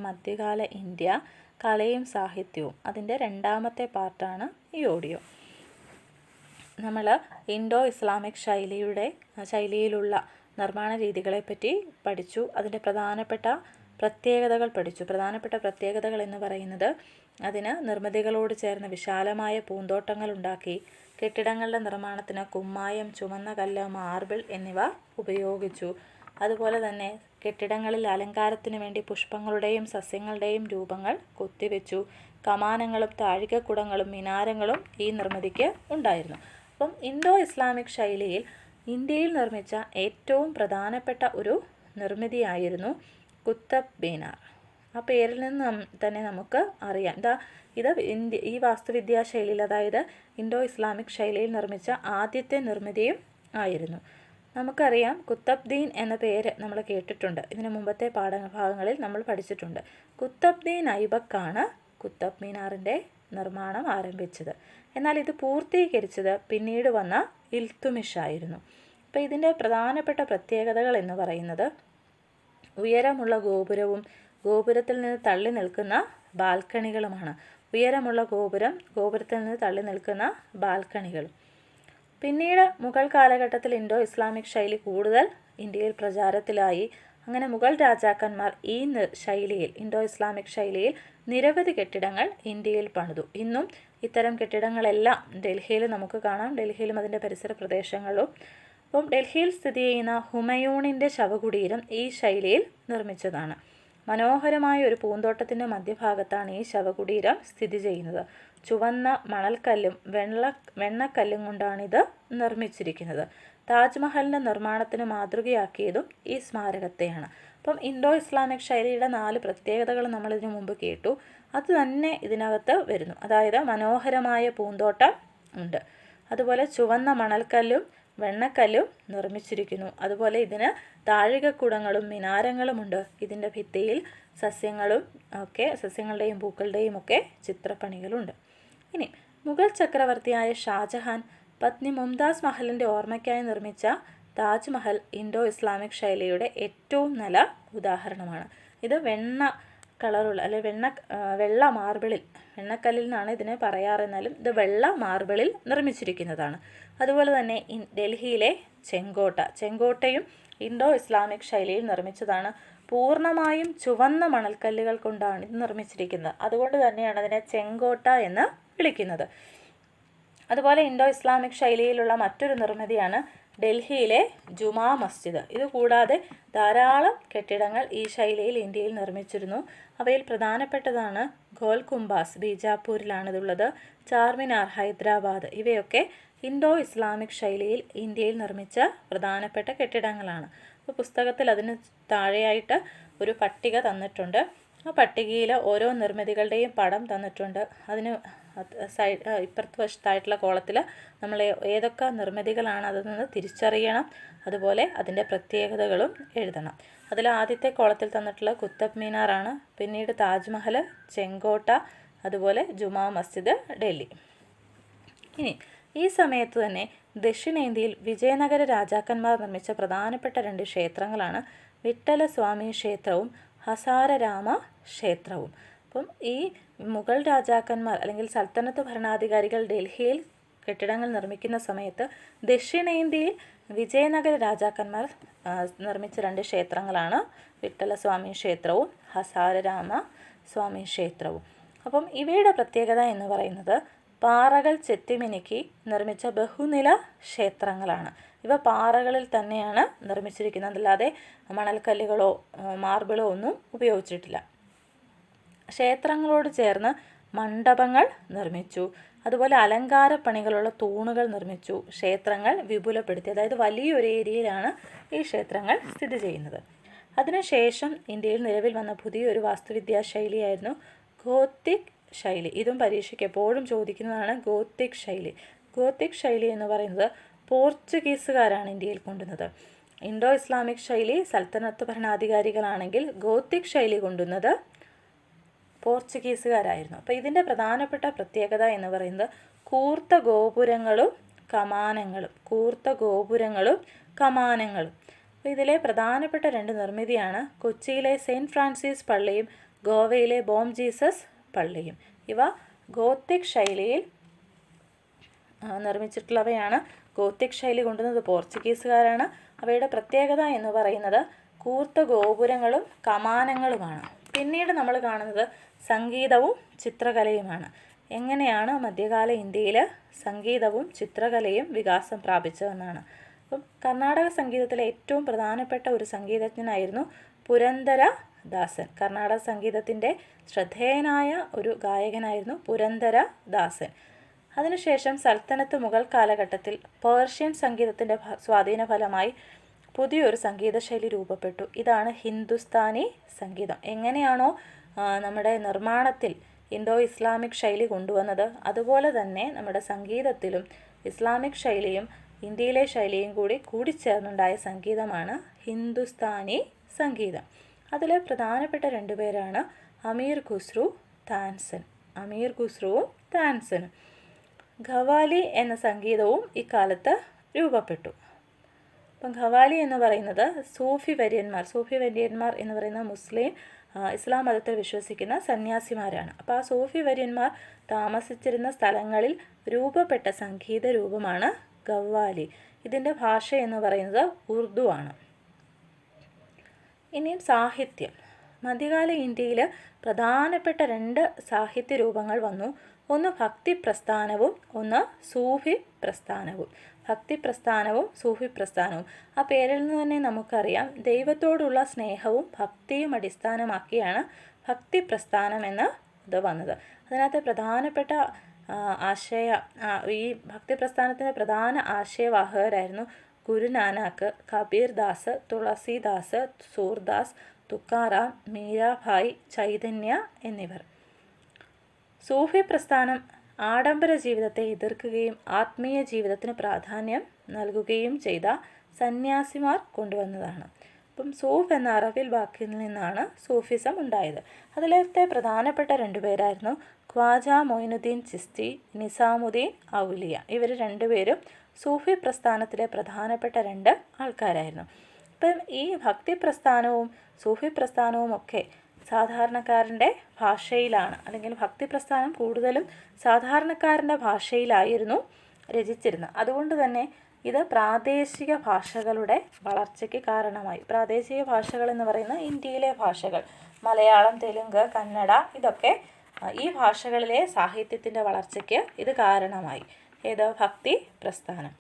മധ്യകാല ഇന്ത്യ, കലയും സാഹിത്യവും, അതിൻ്റെ രണ്ടാമത്തെ പാർട്ടാണ് ഈ ഓഡിയോ. നമ്മൾ ഇൻഡോ ഇസ്ലാമിക് ശൈലിയിലുള്ള നിർമ്മാണ രീതികളെപ്പറ്റി പഠിച്ചു. അതിൻ്റെ പ്രധാനപ്പെട്ട പ്രത്യേകതകൾ പഠിച്ചു. പ്രധാനപ്പെട്ട പ്രത്യേകതകൾ എന്ന് പറയുന്നത് അതിന് നിർമ്മിതികളോട് ചേർന്ന് വിശാലമായ പൂന്തോട്ടങ്ങൾ ഉണ്ടാക്കി, കെട്ടിടങ്ങളുടെ നിർമ്മാണത്തിന് കുമ്മായം, ചുവന്ന കല്ല്, മാർബിൾ എന്നിവ ഉപയോഗിച്ചു. അതുപോലെ തന്നെ കെട്ടിടങ്ങളിൽ അലങ്കാരത്തിനു വേണ്ടി പുഷ്പങ്ങളുടെയും സസ്യങ്ങളുടെയും രൂപങ്ങൾ കൊത്തിവെച്ചു. കമാനങ്ങളും താഴികക്കുടങ്ങളും മിനാരങ്ങളും ഈ നിർമ്മിതിക്ക് ഉണ്ടായിരുന്നു. അപ്പം ഇൻഡോ ഇസ്ലാമിക് ശൈലിയിൽ ഇന്ത്യയിൽ നിർമ്മിച്ച ഏറ്റവും പ്രധാനപ്പെട്ട ഒരു നിർമ്മിതിയായിരുന്നു കുത്തബ് മീനാർ. ആ പേരിൽ നിന്ന് തന്നെ നമുക്ക് അറിയാം. ഇത് ഈ വാസ്തുവിദ്യാ ശൈലിയിൽ, അതായത് ഇൻഡോ ഇസ്ലാമിക് ശൈലിയിൽ നിർമ്മിച്ച ആദ്യത്തെ നിർമ്മിതിയും ആയിരുന്നു. നമുക്കറിയാം, കുത്തബ്ദീൻ എന്ന പേര് നമ്മൾ കേട്ടിട്ടുണ്ട്. ഇതിനു മുമ്പത്തെ പാഠഭാഗങ്ങളിൽ നമ്മൾ പഠിച്ചിട്ടുണ്ട്. കുത്തബ്ദീൻ ഐബക്കാണ് കുത്തബ് മീനാറിൻ്റെ നിർമ്മാണം ആരംഭിച്ചത്. എന്നാൽ ഇത് പൂർത്തീകരിച്ചത് പിന്നീട് വന്ന ഇൽത്തുമിഷ് ആയിരുന്നു. അപ്പോൾ ഇതിൻ്റെ പ്രധാനപ്പെട്ട പ്രത്യേകതകൾ എന്ന് പറയുന്നത് ഉയരമുള്ള ഗോപുരവും ഗോപുരത്തിൽ നിന്ന് തള്ളി നിൽക്കുന്ന ബാൽക്കണികളുമാണ്. ഉയരമുള്ള ഗോപുരത്തിൽ നിന്ന് തള്ളി നിൽക്കുന്ന ബാൽക്കണികളും. പിന്നീട് മുഗൾ കാലഘട്ടത്തിൽ ഇൻഡോ ഇസ്ലാമിക് ശൈലി കൂടുതൽ ഇന്ത്യയിൽ പ്രചാരത്തിലായി. അങ്ങനെ മുഗൾ രാജാക്കന്മാർ ഈ ശൈലിയിൽ, ഇൻഡോ ഇസ്ലാമിക് ശൈലിയിൽ നിരവധി കെട്ടിടങ്ങൾ ഇന്ത്യയിൽ പണിതു. ഇന്നും ഇത്തരം കെട്ടിടങ്ങളെല്ലാം ഡൽഹിയിൽ നമുക്ക് കാണാം. ഡൽഹിയിലും അതിൻ്റെ പരിസര പ്രദേശങ്ങളിലും. അപ്പം ഡൽഹിയിൽ സ്ഥിതി ചെയ്യുന്ന ഹുമയൂണിൻ്റെ ശവകുടീരം ഈ ശൈലിയിൽ നിർമ്മിച്ചതാണ്. മനോഹരമായ ഒരു പൂന്തോട്ടത്തിൻ്റെ മധ്യഭാഗത്താണ് ഈ ശവകുടീരം സ്ഥിതി ചെയ്യുന്നത്. ചുവന്ന മണൽക്കല്ലും വെണ്ണക്കല്ലും കൊണ്ടാണിത് നിർമ്മിച്ചിരിക്കുന്നത്. താജ്മഹലിൻ്റെ നിർമ്മാണത്തിന് മാതൃകയാക്കിയതും ഈ സ്മാരകത്തെയാണ്. അപ്പം ഇൻഡോ ഇസ്ലാമിക് ശൈലിയുടെ 4 പ്രത്യേകതകൾ നമ്മൾ ഇതിനു മുമ്പ് കേട്ടു. അത് തന്നെ ഇതിനകത്ത് വരുന്നു. അതായത് മനോഹരമായ പൂന്തോട്ടം ഉണ്ട്, അതുപോലെ ചുവന്ന മണൽക്കല്ലും വെണ്ണക്കല്ലും നിർമ്മിച്ചിരിക്കുന്നു. അതുപോലെ ഇതിന് താഴികക്കുടങ്ങളും മിനാരങ്ങളുമുണ്ട്. ഇതിൻ്റെ ഭിത്തിയിൽ സസ്യങ്ങളുടെയും പൂക്കളുടെയും ഒക്കെ ചിത്രപ്പണികളുണ്ട്. ഇനി മുഗൾ ചക്രവർത്തിയായ ഷാജഹാൻ പത്നി മുംതാസ് മഹലിൻ്റെ ഓർമ്മയ്ക്കായി നിർമ്മിച്ച താജ്മഹൽ ഇൻഡോ ഇസ്ലാമിക് ശൈലിയുടെ ഏറ്റവും നല്ല ഉദാഹരണമാണ്. ഇത് വെണ്ണ കളറുള്ള വെള്ള മാർബിളിൽ, വെണ്ണക്കല്ലിൽ നിന്നാണ് ഇതിനെ പറയാറെന്നാലും ഇത് വെള്ള മാർബിളിൽ നിർമ്മിച്ചിരിക്കുന്നതാണ്. അതുപോലെ തന്നെ ഡൽഹിയിലെ ചെങ്കോട്ടയും ഇൻഡോ ഇസ്ലാമിക് ശൈലിയിൽ നിർമ്മിച്ചതാണ്. പൂർണ്ണമായും ചുവന്ന മണൽക്കല്ലുകൾ കൊണ്ടാണ് ഇത് നിർമ്മിച്ചിരിക്കുന്നത്. അതുകൊണ്ട് തന്നെയാണ് അതിനെ ചെങ്കോട്ട എന്ന് വിളിക്കുന്നത്. അതുപോലെ ഇൻഡോ ഇസ്ലാമിക് ശൈലിയിലുള്ള മറ്റൊരു നിർമ്മിതിയാണ് ഡൽഹിയിലെ ജുമാ മസ്ജിദ്. ഇതുകൂടാതെ ധാരാളം കെട്ടിടങ്ങൾ ഈ ശൈലിയിൽ ഇന്ത്യയിൽ നിർമ്മിച്ചിരുന്നു. അവയിൽ പ്രധാനപ്പെട്ടതാണ് ഗോൽ കുംബാസ്, ബീജാപ്പൂരിലാണിതുള്ളത്. ചാർമിനാർ, ഹൈദരാബാദ്. ഇവയൊക്കെ ഇൻഡോ ഇസ്ലാമിക് ശൈലിയിൽ ഇന്ത്യയിൽ നിർമ്മിച്ച പ്രധാനപ്പെട്ട കെട്ടിടങ്ങളാണ്. അപ്പോൾ പുസ്തകത്തിൽ അതിന് താഴെയായിട്ട് ഒരു പട്ടിക തന്നിട്ടുണ്ട്. ആ പട്ടികയിൽ ഓരോ നിർമ്മിതികളുടെയും പടം തന്നിട്ടുണ്ട്. അതിന് ഇപ്പുറത്ത് വശത്തായിട്ടുള്ള കോളത്തിൽ നമ്മൾ ഏതൊക്കെ നിർമ്മിതികളാണ് അതെന്ന് തിരിച്ചറിയണം. അതുപോലെ അതിൻ്റെ പ്രത്യേകതകളും എഴുതണം. അതിൽ ആദ്യത്തെ കോളത്തിൽ തന്നിട്ടുള്ള കുത്തബ് മീനാറാണ്. പിന്നീട് താജ്മഹൽ, ചെങ്കോട്ട, അതുപോലെ ജുമാ മസ്ജിദ്, ഡൽഹി. ഇനി ഈ സമയത്ത് തന്നെ ദക്ഷിണേന്ത്യയിൽ വിജയനഗര രാജാക്കന്മാർ നിർമ്മിച്ച പ്രധാനപ്പെട്ട 2 ക്ഷേത്രങ്ങളാണ് വിട്ടലസ്വാമി ക്ഷേത്രവും ഹസാരരാമ ക്ഷേത്രവും. അപ്പം ഈ മുഗൾ രാജാക്കന്മാർ അല്ലെങ്കിൽ സൽത്തനത്ത് ഭരണാധികാരികൾ ഡൽഹിയിൽ കെട്ടിടങ്ങൾ നിർമ്മിക്കുന്ന സമയത്ത് ദക്ഷിണേന്ത്യയിൽ വിജയനഗര രാജാക്കന്മാർ നിർമ്മിച്ച 2 ക്ഷേത്രങ്ങളാണ് വിട്ടലസ്വാമി ക്ഷേത്രവും ഹസാരരാമ സ്വാമി ക്ഷേത്രവും. അപ്പം ഇവയുടെ പ്രത്യേകത എന്ന് പറയുന്നത് പാറകൾ ചെത്തിമിനുക്കി നിർമ്മിച്ച ബഹുനില ക്ഷേത്രങ്ങളാണ്. ഇവ പാറകളിൽ തന്നെയാണ് നിർമ്മിച്ചിരിക്കുന്നത്, അല്ലാതെ മണൽക്കല്ലുകളോ മാർബിളോ ഒന്നും ഉപയോഗിച്ചിട്ടില്ല. ക്ഷേത്രങ്ങളോട് ചേർന്ന് മണ്ഡപങ്ങൾ നിർമ്മിച്ചു. അതുപോലെ അലങ്കാരപ്പണികളുള്ള തൂണുകൾ നിർമ്മിച്ചു. ക്ഷേത്രങ്ങൾ വിപുലപ്പെടുത്തി. അതായത് വലിയൊരു ഏരിയയിലാണ് ഈ ക്ഷേത്രങ്ങൾ സ്ഥിതി ചെയ്യുന്നത്. അതിനുശേഷം ഇന്ത്യയിൽ നിലവിൽ വന്ന പുതിയൊരു വാസ്തുവിദ്യാ ശൈലിയായിരുന്നു ഗോത്തിക് ശൈലി. ഇതും പരീക്ഷയ്ക്ക് എപ്പോഴും ചോദിക്കുന്നതാണ് ഗോത്തിക് ശൈലി. ഗോത്തിക് ശൈലി എന്ന് പറയുന്നത് പോർച്ചുഗീസുകാരാണ് ഇന്ത്യയിൽ കൊണ്ടുവന്നത്. ഇൻഡോ ഇസ്ലാമിക് ശൈലി സൽത്തനത്ത് ഭരണാധികാരികളാണെങ്കിൽ ഗോത്തിക് ശൈലി കൊണ്ടുവന്നത് പോർച്ചുഗീസുകാരായിരുന്നു. അപ്പോൾ ഇതിൻ്റെ പ്രധാനപ്പെട്ട പ്രത്യേകത എന്ന് പറയുന്നത് കൂർത്ത ഗോപുരങ്ങളും കമാനങ്ങളും. അപ്പോൾ ഇതിലെ പ്രധാനപ്പെട്ട 2 നിർമ്മിതിയാണ് കൊച്ചിയിലെ സെയിൻറ്റ് ഫ്രാൻസിസ് പള്ളിയും ഗോവയിലെ ബോം ജീസസ് പള്ളിയും. ഇവ ഗോത്തിക് ശൈലിയിൽ നിർമ്മിച്ചിട്ടുള്ളവയാണ്. ഗോത്തിക് ശൈലി കൊണ്ടുവന്നത് പോർച്ചുഗീസുകാരാണ്. അവയുടെ പ്രത്യേകത എന്ന് പറയുന്നത് കൂർത്ത ഗോപുരങ്ങളും കമാനങ്ങളുമാണ്. പിന്നീട് നമ്മൾ കാണുന്നത് സംഗീതവും ചിത്രകലയുമാണ്. എങ്ങനെയാണ് മധ്യകാല ഇന്ത്യയിൽ സംഗീതവും ചിത്രകലയും വികാസം പ്രാപിച്ചതെന്നാണ്. അപ്പം കർണാടക സംഗീതത്തിലെ ഏറ്റവും പ്രധാനപ്പെട്ട ഒരു സംഗീതജ്ഞനായിരുന്നു പുരന്ദരദാസൻ. കർണാടക സംഗീതത്തിൻ്റെ ശ്രദ്ധേയനായ ഒരു ഗായകനായിരുന്നു പുരന്ദരദാസൻ. അതിനുശേഷം സൽത്തനത്ത് മുഗൾ കാലഘട്ടത്തിൽ പേർഷ്യൻ സംഗീതത്തിൻ്റെ സ്വാധീന ഫലമായി പുതിയൊരു സംഗീതശൈലി രൂപപ്പെട്ടു. ഇതാണ് ഹിന്ദുസ്ഥാനി സംഗീതം. എങ്ങനെയാണോ നമ്മുടെ നിർമ്മാണത്തിൽ ഇൻഡോ ഇസ്ലാമിക് ശൈലി കൊണ്ടുവന്നത്, അതുപോലെ തന്നെ നമ്മുടെ സംഗീതത്തിലും ഇസ്ലാമിക് ശൈലിയും ഇന്ത്യയിലെ ശൈലിയും കൂടിച്ചേർന്നുണ്ടായ സംഗീതമാണ് ഹിന്ദുസ്ഥാനി സംഗീതം. അതിൽ പ്രധാനപ്പെട്ട രണ്ടുപേരാണ് അമീർ ഖുസ്രു താൻസൻ. അമീർ ഖുസ്രുവും താൻസനും. ഖവാലി എന്ന സംഗീതവും ഇക്കാലത്ത് രൂപപ്പെട്ടു. അപ്പം ഖവാലി എന്ന് പറയുന്നത് സൂഫി വര്യന്മാർ എന്ന് പറയുന്ന ഇസ്ലാം മതത്തിൽ വിശ്വസിക്കുന്ന സന്യാസിമാരാണ്. അപ്പോൾ ആ സൂഫി വര്യന്മാർ താമസിച്ചിരുന്ന സ്ഥലങ്ങളിൽ രൂപപ്പെട്ട സംഗീത രൂപമാണ് ഖവാലി. ഇതിൻ്റെ ഭാഷ എന്ന് പറയുന്നത് ഉറുദു ആണ്. ഇനിയും സാഹിത്യം. മധ്യകാല ഇന്ത്യയിൽ പ്രധാനപ്പെട്ട രണ്ട് സാഹിത്യ രൂപങ്ങൾ വന്നു. ഒന്ന് ഭക്തി പ്രസ്ഥാനവും ഒന്ന് സൂഫി പ്രസ്ഥാനവും. ഭക്തി പ്രസ്ഥാനവും സൂഫി പ്രസ്ഥാനവും, ആ പേരിൽ നിന്ന് തന്നെ നമുക്കറിയാം, ദൈവത്തോടുള്ള സ്നേഹവും ഭക്തിയും അടിസ്ഥാനമാക്കിയാണ് ഭക്തി പ്രസ്ഥാനം എന്ന് ഇത് വന്നത്. അതിനകത്ത് പ്രധാനപ്പെട്ട ഈ ഭക്തി പ്രസ്ഥാനത്തിൻ്റെ പ്രധാന ആശയവാഹകരായിരുന്നു ഗുരുനാനാക്ക്, കബീർ ദാസ്, തുളസിദാസ്, സൂർദാസ്, തുക്കാറാം, മീരാഭായ്, ചൈതന്യ എന്നിവർ. സൂഫി പ്രസ്ഥാനം ആഡംബര ജീവിതത്തെ എതിർക്കുകയും ആത്മീയ ജീവിതത്തിന് പ്രാധാന്യം നൽകുകയും ചെയ്ത സന്യാസിമാർ കൊണ്ടുവന്നതാണ്. അപ്പം സൂഫ് എന്ന അറബിൽ വാക്കിൽ നിന്നാണ് സൂഫിസം ഉണ്ടായത്. അതിലത്തെ പ്രധാനപ്പെട്ട രണ്ടുപേരായിരുന്നു ഖ്വാജ മൊയിനുദ്ദീൻ ചിസ്തി, നിസാമുദ്ദീൻ ഔലിയ. ഇവർ രണ്ടുപേരും സൂഫി പ്രസ്ഥാനത്തിലെ പ്രധാനപ്പെട്ട രണ്ട് ആൾക്കാരായിരുന്നു. ഇപ്പം ഈ ഭക്തി പ്രസ്ഥാനവും സൂഫി പ്രസ്ഥാനവും ഒക്കെ സാധാരണക്കാരൻ്റെ ഭാഷയിലാണ്, അല്ലെങ്കിൽ ഭക്തി പ്രസ്ഥാനം കൂടുതലും സാധാരണക്കാരൻ്റെ ഭാഷയിലായിരുന്നു രചിച്ചിരുന്നത്. അതുകൊണ്ട് തന്നെ ഇത് പ്രാദേശിക ഭാഷകളുടെ വളർച്ചയ്ക്ക് കാരണമായി. പ്രാദേശിക ഭാഷകൾ എന്ന് പറയുന്ന ഇന്ത്യയിലെ ഭാഷകൾ, മലയാളം, തെലുങ്ക്, കന്നഡ, ഇതൊക്കെ ഈ ഭാഷകളിലെ സാഹിത്യത്തിൻ്റെ വളർച്ചയ്ക്ക് ഇത് കാരണമായി. ഭക്തി പ്രസ്ഥാനം.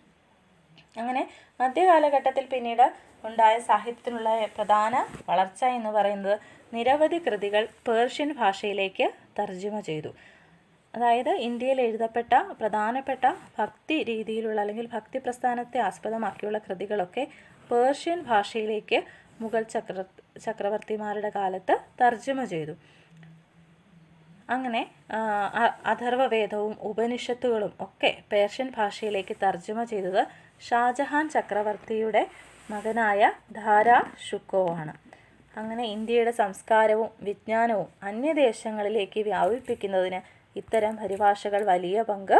അങ്ങനെ മധ്യകാലഘട്ടത്തിൽ പിന്നീട് ഉണ്ടായ സാഹിത്യത്തിനുള്ള പ്രധാന വളർച്ച എന്ന് പറയുന്നത് നിരവധി കൃതികൾ പേർഷ്യൻ ഭാഷയിലേക്ക് തർജ്ജമ ചെയ്തു. അതായത് ഇന്ത്യയിൽ എഴുതപ്പെട്ട പ്രധാനപ്പെട്ട ഭക്തി രീതിയിലുള്ള അല്ലെങ്കിൽ ഭക്തി പ്രസ്ഥാനത്തെ ആസ്പദമാക്കിയുള്ള കൃതികളൊക്കെ പേർഷ്യൻ ഭാഷയിലേക്ക് മുഗൾ ചക്രവർത്തിമാരുടെ കാലത്ത് തർജ്ജമ ചെയ്തു. അങ്ങനെ അഥർവവേദവും ഉപനിഷത്തുകളും ഒക്കെ പേർഷ്യൻ ഭാഷയിലേക്ക് തർജ്ജമ ചെയ്തത് ഷാജഹാൻ ചക്രവർത്തിയുടെ മകനായ ധാരാ ഷുക്കോ ആണ്. അങ്ങനെ ഇന്ത്യയുടെ സംസ്കാരവും വിജ്ഞാനവും അന്യദേശങ്ങളിലേക്ക് വ്യാപിപ്പിക്കുന്നതിന് ഇത്തരം പരിഭാഷകൾ വലിയ പങ്ക്